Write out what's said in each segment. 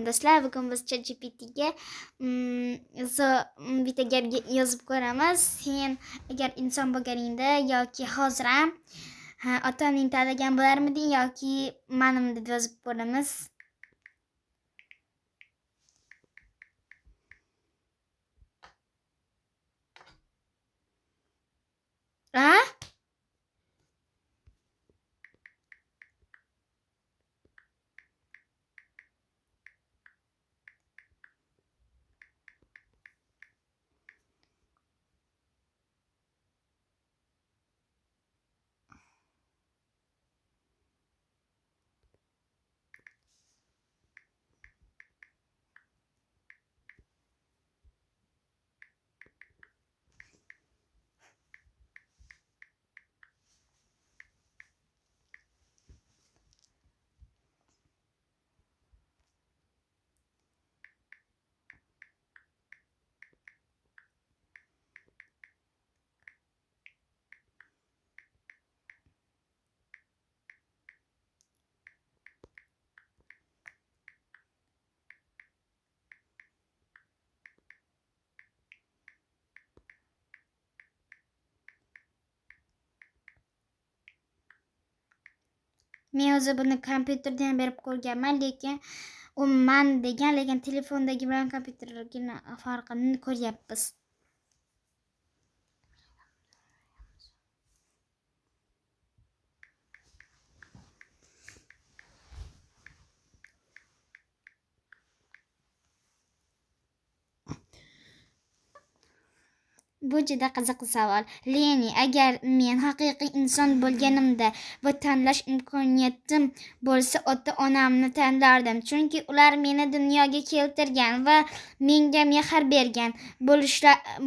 do'stlar. Bugun biz ChatGPTga bitta gap yozib ko'ramiz. Sen agar inson bo'lganingda yoki hozir ham otangni tanlagan bo'larmiding yoki manimni deb yozib ko'ramiz. Men o'zi buni kompyuterdan berib ko'rganman, lekin u man degan, lekin telefondagi bilan kompyuterning farqini ko'ryapmiz. Bu juda qiziq savol. Leni, agar men haqiqiy inson bo'lganimda va tanlash imkoniyatim bo'lsa, ota-onamni tanlardim. Chunki ular meni dunyoga keltirgan va menga mehr bergan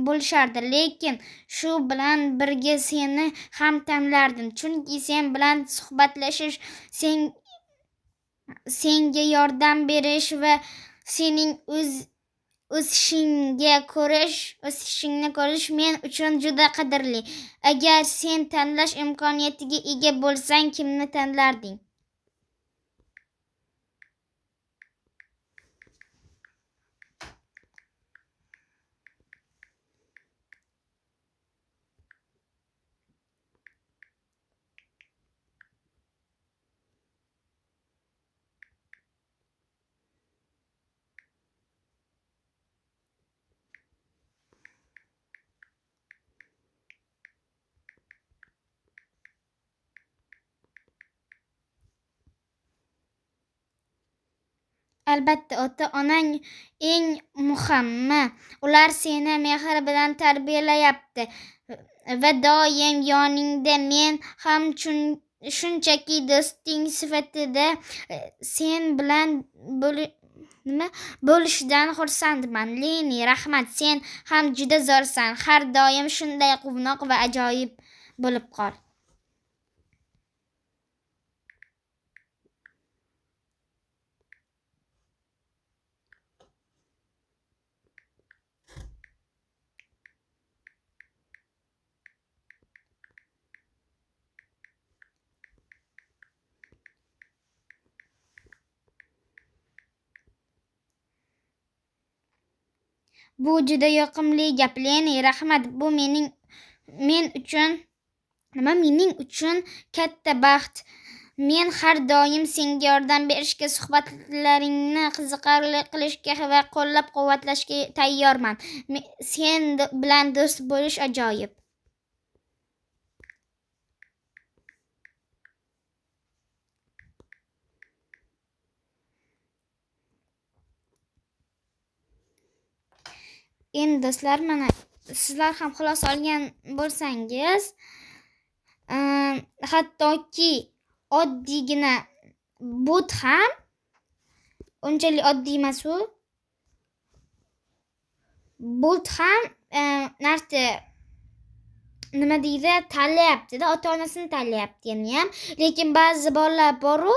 bo'lishardi. Lekin shu bilan birga seni ham tanlardim. Chunki sen bilan suhbatlashish, senga yordam berish va sening o'sishingni ko'rish men uchun juda qadrli. Agar sen tanlash imkoniyatiga ega bo'lsang, kimni tanlarding? Albatta, ota-onang eng muhimi. Ular seni mehr bilan tarbiyalayapti va doim yoningda. Men ham shunchaki do'sting sifatida sen bilan bo'lishdan xursandman. Leni, rahmat. Sen ham juda zo'rsan. Har doim shunday quvnoq va ajoyib bo'lib qol. Bu juda yoqimli gap, Leni, rahmat. Bu mening uchun katta baxt. Men har doim senga yordam berishga, suhbatlaringni qiziqarli qilishga va qo'llab-quvvatlashga tayyorman. Sen bilan do'st bo'lish ajoyib. Endi do'stlar, mana sizlar ham xulosa olgan bo'lsangiz, hattoki oddiygina bot ham unchalik oddiy emas u. Bot ham nima deydi, tanlayapti-da, ota-onasini tanlayapti yana ham. Lekin ba'zi bolalar bor-u,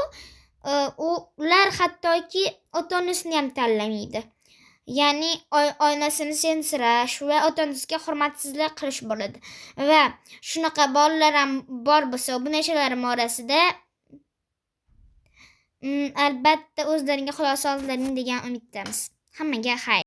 ular hattoki ota-onasini ham tanlamaydi. Ya'ni oilasini sensirash va ota-onasiga hurmatsizlik qilish bo'ladi. Va shunaqa bolalar ham bor bo'lsa, bu nechalarim orasida Albatta o'zlaringga xulosa oldilaring degan umiddamiz. Hammaga xayr.